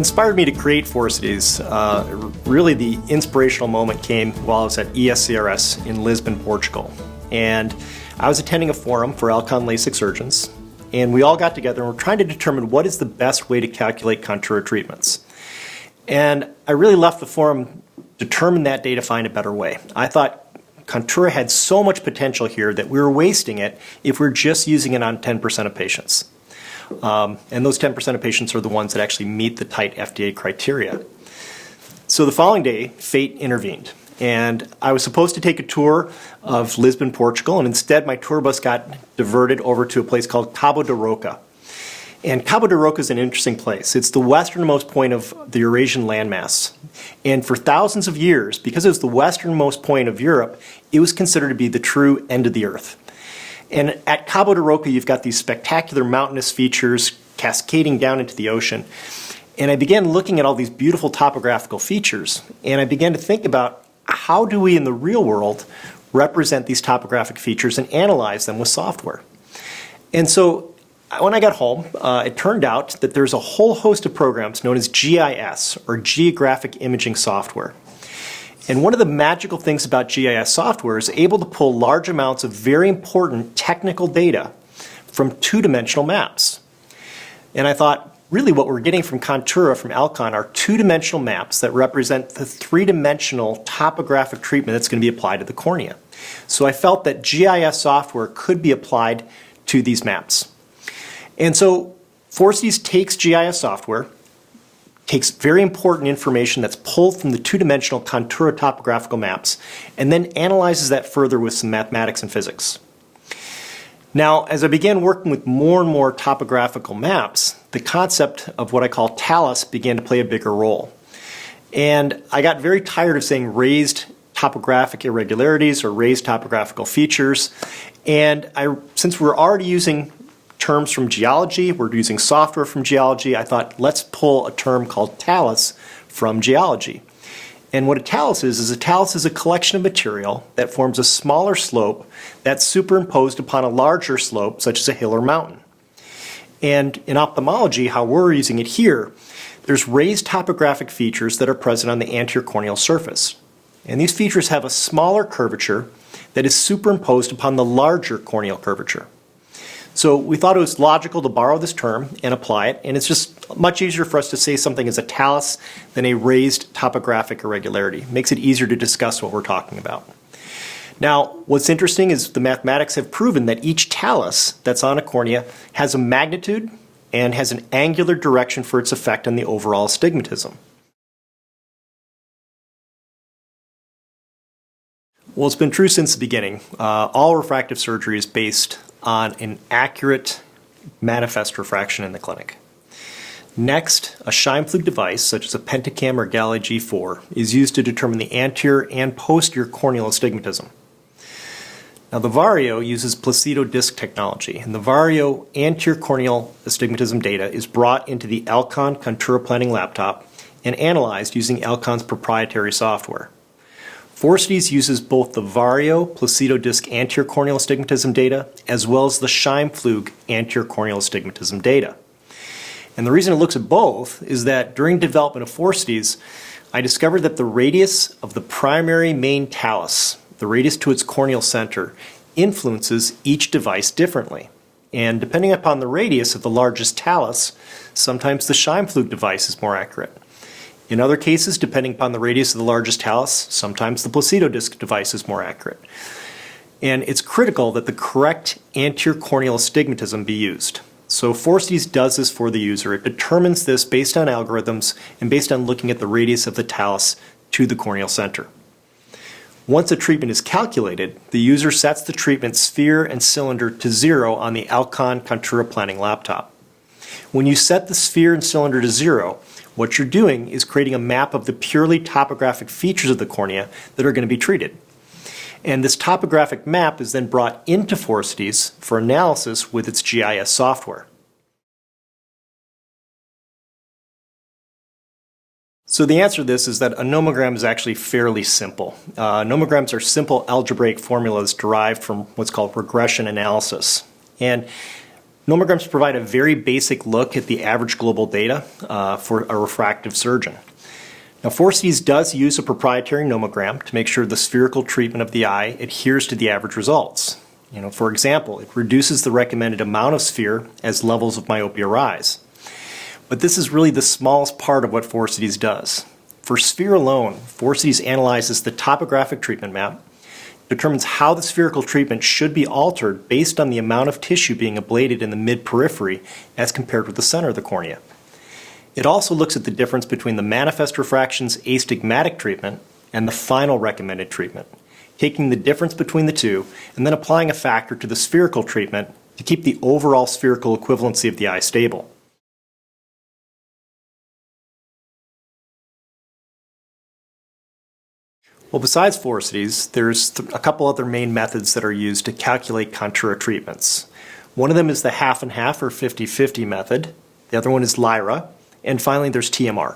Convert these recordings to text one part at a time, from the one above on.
inspired me to create Phorcides, really the inspirational moment came while I was at ESCRS in Lisbon, Portugal. And I was attending a forum for Alcon LASIK surgeons, and we all got together and were trying to determine what is the best way to calculate Contoura treatments. And I really left the forum determined that day to find a better way. I thought Contoura had so much potential here that we were wasting it if we were just using it on 10% of patients. And those 10% of patients are the ones that actually meet the tight FDA criteria. So the following day, fate intervened. And I was supposed to take a tour of Lisbon, Portugal, and instead my tour bus got diverted over to a place called Cabo da Roca. And Cabo da Roca is an interesting place. It's the westernmost point of the Eurasian landmass. And for thousands of years, because it was the westernmost point of Europe, it was considered to be the true end of the earth. And at Cabo da Roca, you've got these spectacular mountainous features cascading down into the ocean. And I began looking at all these beautiful topographical features, and I began to think about how do we in the real world represent these topographic features and analyze them with software. And so when I got home, it turned out that there's a whole host of programs known as GIS, or Geographic Imaging Software. And one of the magical things about GIS software is able to pull large amounts of very important technical data from two-dimensional maps. And I thought, really what we're getting from Contoura, from Alcon, are two-dimensional maps that represent the three-dimensional topographic treatment that's going to be applied to the cornea. So I felt that GIS software could be applied to these maps. And so Phorcides takes GIS software, takes very important information that's pulled from the two-dimensional Contoura topographical maps, and then analyzes that further with some mathematics and physics. Now, as I began working with more and more topographical maps, the concept of what I call talus began to play a bigger role. And I got very tired of saying raised topographic irregularities or raised topographical features. And since we're already using terms from geology, we're using software from geology, I thought let's pull a term called talus from geology. And what a talus is a collection of material that forms a smaller slope that's superimposed upon a larger slope, such as a hill or mountain. And in ophthalmology, how we're using it here, there's raised topographic features that are present on the anterior corneal surface. And these features have a smaller curvature that is superimposed upon the larger corneal curvature. So we thought it was logical to borrow this term and apply it, and it's just much easier for us to say something is a talus than a raised topographic irregularity. It makes it easier to discuss what we're talking about. Now, what's interesting is the mathematics have proven that each talus that's on a cornea has a magnitude and has an angular direction for its effect on the overall astigmatism. Well, it's been true since the beginning. All refractive surgery is based on an accurate manifest refraction in the clinic. Next, a Scheimpflug device, such as a Pentacam or Galli G4, is used to determine the anterior and posterior corneal astigmatism. Now, the Vario uses Placido disc technology, and the Vario anterior corneal astigmatism data is brought into the Alcon Contoura planning laptop and analyzed using Alcon's proprietary software. Phorcides uses both the Vario Placido disc anterior corneal astigmatism data as well as the Scheimpflug anterior corneal astigmatism data. And the reason it looks at both is that during development of Phorcides, I discovered that the radius of the primary main talus, the radius to its corneal center, influences each device differently. And depending upon the radius of the largest talus, sometimes the Scheimpflug device is more accurate. In other cases, depending upon the radius of the largest talus, sometimes the Placido disc device is more accurate. And it's critical that the correct anterior corneal astigmatism be used. So Phorcides does this for the user. It determines this based on algorithms and based on looking at the radius of the talus to the corneal center. Once a treatment is calculated, the user sets the treatment sphere and cylinder to 0 on the Alcon Contoura planning laptop. When you set the sphere and cylinder to 0, what you're doing is creating a map of the purely topographic features of the cornea that are going to be treated. And this topographic map is then brought into Phorcides for analysis with its GIS software. So the answer to this is that a nomogram is actually fairly simple. Nomograms are simple algebraic formulas derived from what's called regression analysis. And Nomograms provide a very basic look at the average global data for a refractive surgeon. Now, Phorcides does use a proprietary nomogram to make sure the spherical treatment of the eye adheres to the average results. For example, it reduces the recommended amount of sphere as levels of myopia rise. But this is really the smallest part of what Phorcides does. For sphere alone, Phorcides analyzes the topographic treatment map, determines how the spherical treatment should be altered based on the amount of tissue being ablated in the mid-periphery as compared with the center of the cornea. It also looks at the difference between the manifest refraction's astigmatic treatment and the final recommended treatment, taking the difference between the two and then applying a factor to the spherical treatment to keep the overall spherical equivalency of the eye stable. Well, besides Phorcides, there's a couple other main methods that are used to calculate Contoura treatments. One of them is the half and half or 50-50 method. The other one is Lyra. And finally, there's TMR.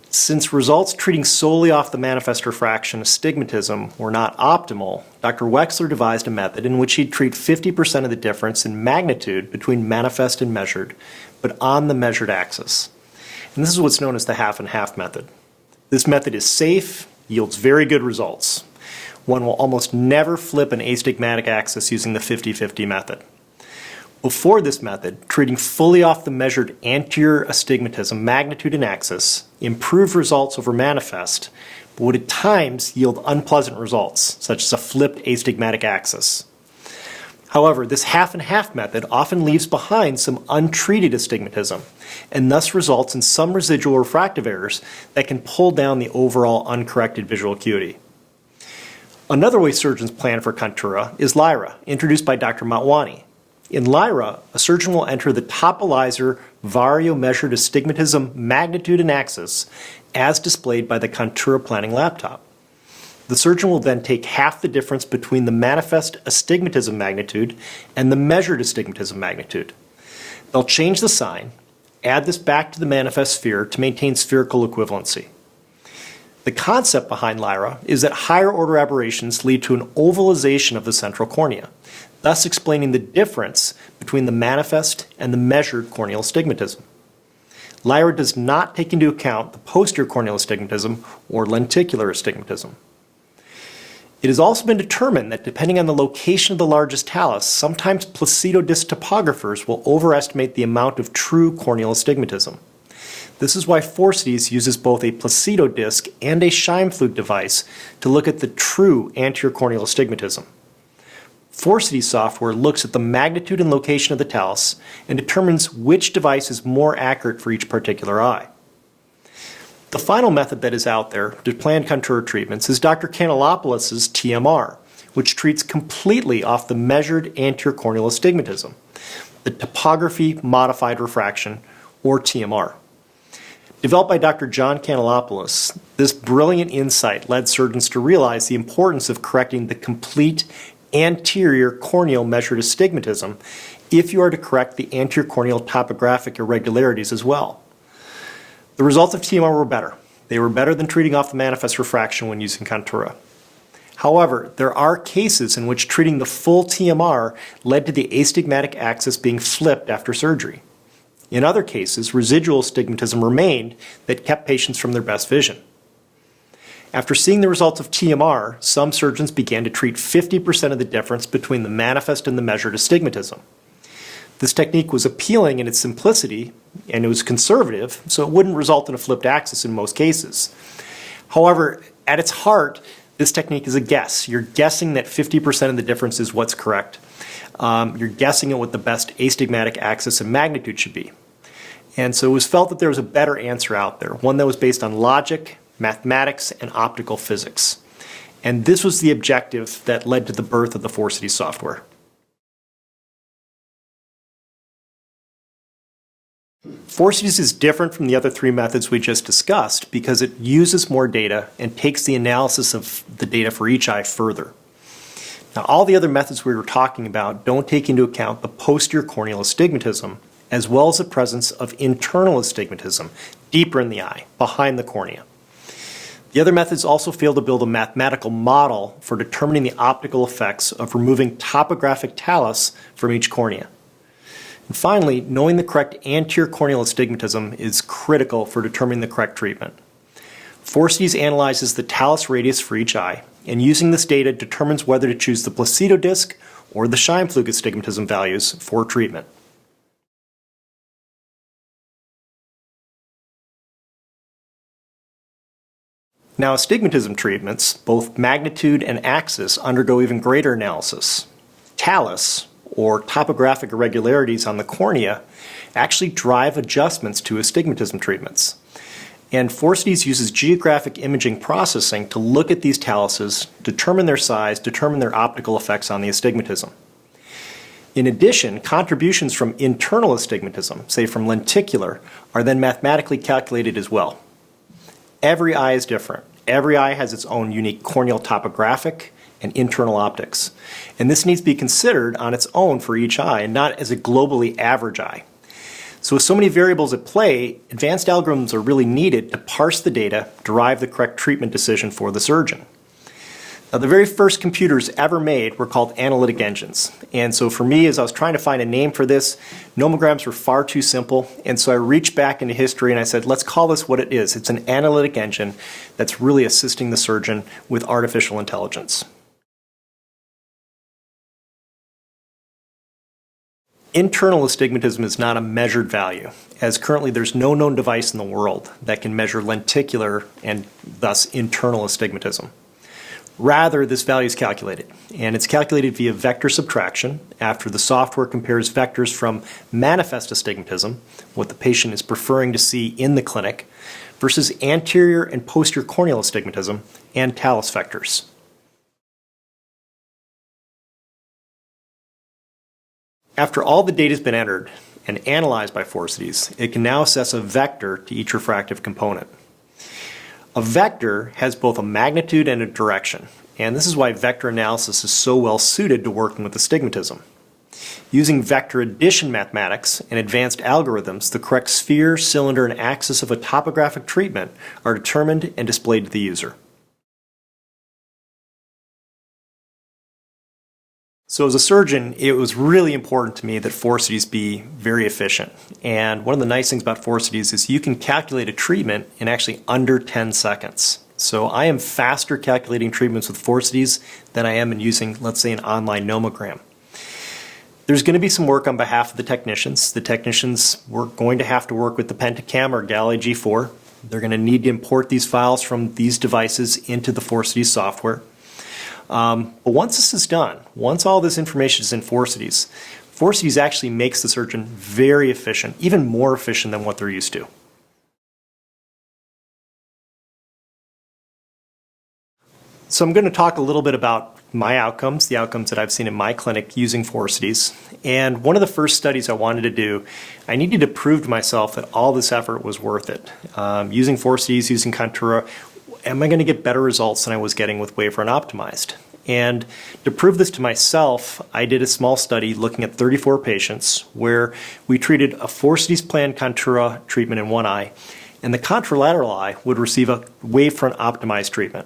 Since results treating solely off the manifest refraction astigmatism were not optimal, Dr. Wexler devised a method in which he'd treat 50% of the difference in magnitude between manifest and measured, but on the measured axis. And this is what's known as the half and half method. This method is safe, yields very good results. One will almost never flip an astigmatic axis using the 50-50 method. Before this method, treating fully off the measured anterior astigmatism magnitude and axis improved results over manifest, but would at times yield unpleasant results, such as a flipped astigmatic axis. However, this half and half method often leaves behind some untreated astigmatism, and thus results in some residual refractive errors that can pull down the overall uncorrected visual acuity. Another way surgeons plan for Contoura is Lyra, introduced by Dr. Motwani. In Lyra, a surgeon will enter the topalizer variomeasured astigmatism magnitude and axis as displayed by the Contoura planning laptop. The surgeon will then take half the difference between the manifest astigmatism magnitude and the measured astigmatism magnitude. They'll change the sign, add this back to the manifest sphere to maintain spherical equivalency. The concept behind Lyra is that higher order aberrations lead to an ovalization of the central cornea, thus explaining the difference between the manifest and the measured corneal astigmatism. Lyra does not take into account the posterior corneal astigmatism or lenticular astigmatism. It has also been determined that depending on the location of the largest talus, sometimes placido disc topographers will overestimate the amount of true corneal astigmatism. This is why Phorcides uses both a placido disc and a Scheimpflug device to look at the true anterior corneal astigmatism. Phorcides software looks at the magnitude and location of the talus and determines which device is more accurate for each particular eye. The final method that is out there to plan Contoura treatments is Dr. Kanellopoulos' TMR, which treats completely off the measured anterior corneal astigmatism, the topography modified refraction, or TMR. Developed by Dr. John Kanellopoulos, this brilliant insight led surgeons to realize the importance of correcting the complete anterior corneal measured astigmatism if you are to correct the anterior corneal topographic irregularities as well. The results of TMR were better. They were better than treating off the manifest refraction when using Contoura. However, there are cases in which treating the full TMR led to the astigmatic axis being flipped after surgery. In other cases, residual astigmatism remained that kept patients from their best vision. After seeing the results of TMR, some surgeons began to treat 50% of the difference between the manifest and the measured astigmatism. This technique was appealing in its simplicity, and it was conservative, so it wouldn't result in a flipped axis in most cases. However, at its heart, this technique is a guess. You're guessing that 50% of the difference is what's correct. You're guessing at what the best astigmatic axis and magnitude should be. And so it was felt that there was a better answer out there, one that was based on logic, mathematics, and optical physics. And this was the objective that led to the birth of the Phorcides software. Phorcides is different from the other three methods we just discussed because it uses more data and takes the analysis of the data for each eye further. Now, all the other methods we were talking about don't take into account the posterior corneal astigmatism as well as the presence of internal astigmatism deeper in the eye, behind the cornea. The other methods also fail to build a mathematical model for determining the optical effects of removing topographic talus from each cornea. And finally, knowing the correct anterior corneal astigmatism is critical for determining the correct treatment. Phorcides analyzes the talus radius for each eye, and using this data determines whether to choose the Placido disc or the Scheimpflug astigmatism values for treatment. Now, astigmatism treatments, both magnitude and axis, undergo even greater analysis. Talus, or topographic irregularities on the cornea, actually drive adjustments to astigmatism treatments. And Phorcides uses geographic imaging processing to look at these taluses, determine their size, determine their optical effects on the astigmatism. In addition, contributions from internal astigmatism, say from lenticular, are then mathematically calculated as well. Every eye is different. Every eye has its own unique corneal topographic and internal optics. And this needs to be considered on its own for each eye and not as a globally average eye. So with so many variables at play, advanced algorithms are really needed to parse the data, derive the correct treatment decision for the surgeon. Now, the very first computers ever made were called analytic engines. And so for me, as I was trying to find a name for this, nomograms were far too simple. And so I reached back into history and I said, let's call this what it is. It's an analytic engine that's really assisting the surgeon with artificial intelligence. Internal astigmatism is not a measured value, as currently there's no known device in the world that can measure lenticular and thus internal astigmatism. Rather, this value is calculated, and it's calculated via vector subtraction after the software compares vectors from manifest astigmatism, what the patient is preferring to see in the clinic, versus anterior and posterior corneal astigmatism and talus vectors. After all the data has been entered and analyzed by Phorcides, it can now assess a vector to each refractive component. A vector has both a magnitude and a direction, and this is why vector analysis is so well suited to working with astigmatism. Using vector addition mathematics and advanced algorithms, the correct sphere, cylinder, and axis of a topographic treatment are determined and displayed to the user. So as a surgeon, it was really important to me that Phorcides be very efficient. And one of the nice things about Phorcides is you can calculate a treatment in actually under 10 seconds. So I am faster calculating treatments with Phorcides than I am in using, let's say, an online nomogram. There's going to be some work on behalf of the technicians. The technicians were going to have to work with the Pentacam or Galilei G4. They're going to need to import these files from these devices into the Phorcides software. But once this is done, once all this information is in Phorcides, Phorcides actually makes the surgeon very efficient, even more efficient than what they're used to. So I'm going to talk a little bit about my outcomes, the outcomes that I've seen in my clinic using Phorcides. And one of the first studies I wanted to do, I needed to prove to myself that all this effort was worth it. Using Phorcides, using Contoura, am I going to get better results than I was getting with Wavefront Optimized? And to prove this to myself, I did a small study looking at 34 patients where we treated a Phorcides planned Contoura treatment in one eye, and the contralateral eye would receive a Wavefront Optimized treatment.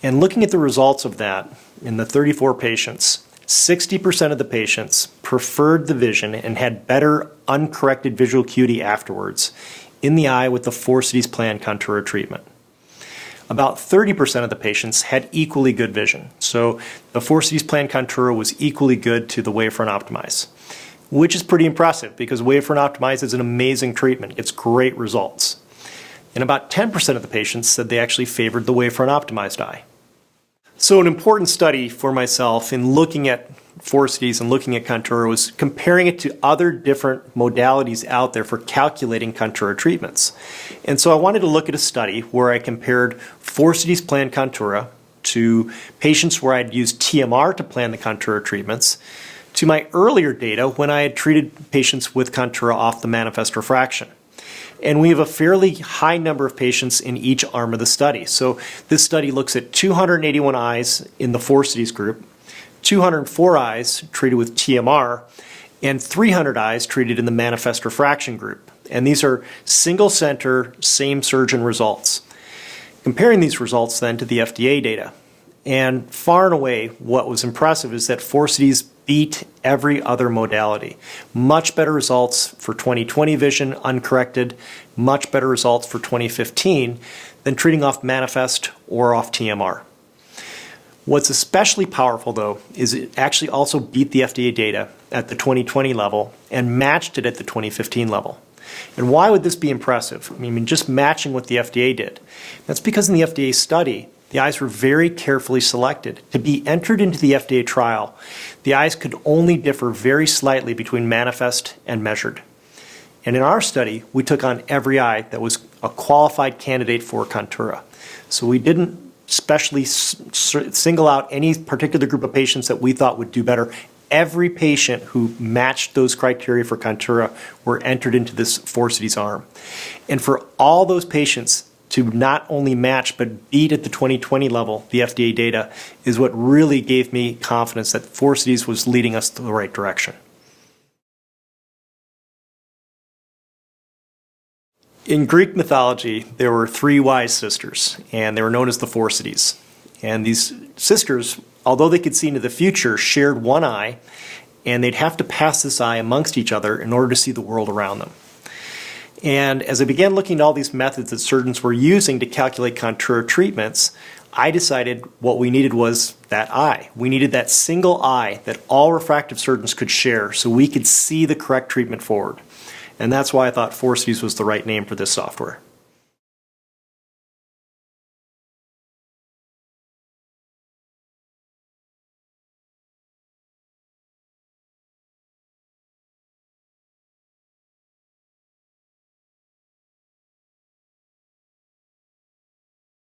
And looking at the results of that in the 34 patients, 60% of the patients preferred the vision and had better uncorrected visual acuity afterwards in the eye with the Phorcides planned Contoura treatment. About 30% of the patients had equally good vision. So the Phorcides planned Contoura was equally good to the Wavefront Optimized, which is pretty impressive because Wavefront Optimized is an amazing treatment. It's great results. And about 10% of the patients said they actually favored the Wavefront Optimized eye. So an important study for myself in looking at Phorcides and looking at Contoura was comparing it to other different modalities out there for calculating Contoura treatments. And so I wanted to look at a study where I compared Phorcides planned Contoura to patients where I'd used TMR to plan the Contoura treatments to my earlier data when I had treated patients with Contoura off the manifest refraction. And we have a fairly high number of patients in each arm of the study. So this study looks at 281 eyes in the Phorcides group, 204 eyes treated with TMR, and 300 eyes treated in the manifest refraction group. And these are single center, same surgeon results. Comparing these results then to the FDA data. And far and away, what was impressive is that Phorcides beat every other modality. Much better results for 20/20 vision uncorrected, much better results for 20/15 than treating off Manifest or off TMR. What's especially powerful, though, is it actually also beat the FDA data at the 20/20 level and matched it at the 20/15 level. And why would this be impressive? I mean, just matching what the FDA did. That's because in the FDA study, the eyes were very carefully selected. To be entered into the FDA trial, the eyes could only differ very slightly between Manifest and measured. And in our study, we took on every eye that was a qualified candidate for Contoura. So we didn't specially single out any particular group of patients that we thought would do better. Every patient who matched those criteria for Contoura were entered into this Phorcides arm. And for all those patients to not only match but beat at the 20/20 level the FDA data is what really gave me confidence that Phorcides was leading us to the right direction. In Greek mythology, there were three wise sisters, and they were known as the Phorcides. And these sisters, although they could see into the future, shared one eye, and they'd have to pass this eye amongst each other in order to see the world around them. And as I began looking at all these methods that surgeons were using to calculate Contoura treatments, I decided what we needed was that eye. We needed that single eye that all refractive surgeons could share so we could see the correct treatment forward. And that's why I thought Phorcides was the right name for this software.